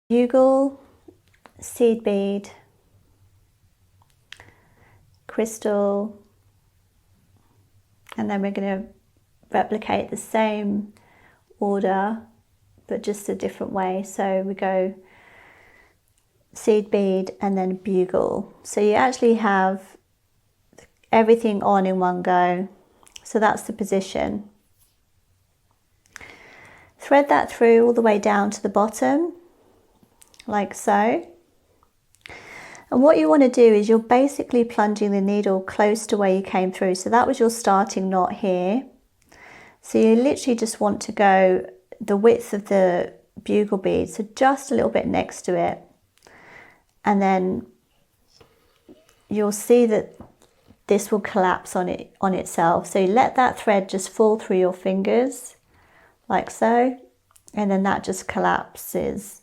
bugle, seed bead, crystal, and then we're going to replicate the same order but just a different way. So we go seed bead and then bugle. So you actually have everything on in one go. So that's the position. Thread that through all the way down to the bottom, like so. And what you want to do is you're basically plunging the needle close to where you came through. So that was your starting knot here. So you literally just want to go the width of the bugle bead, so just a little bit next to it. And then you'll see that this will collapse on itself. So you let that thread just fall through your fingers, like so, and then that just collapses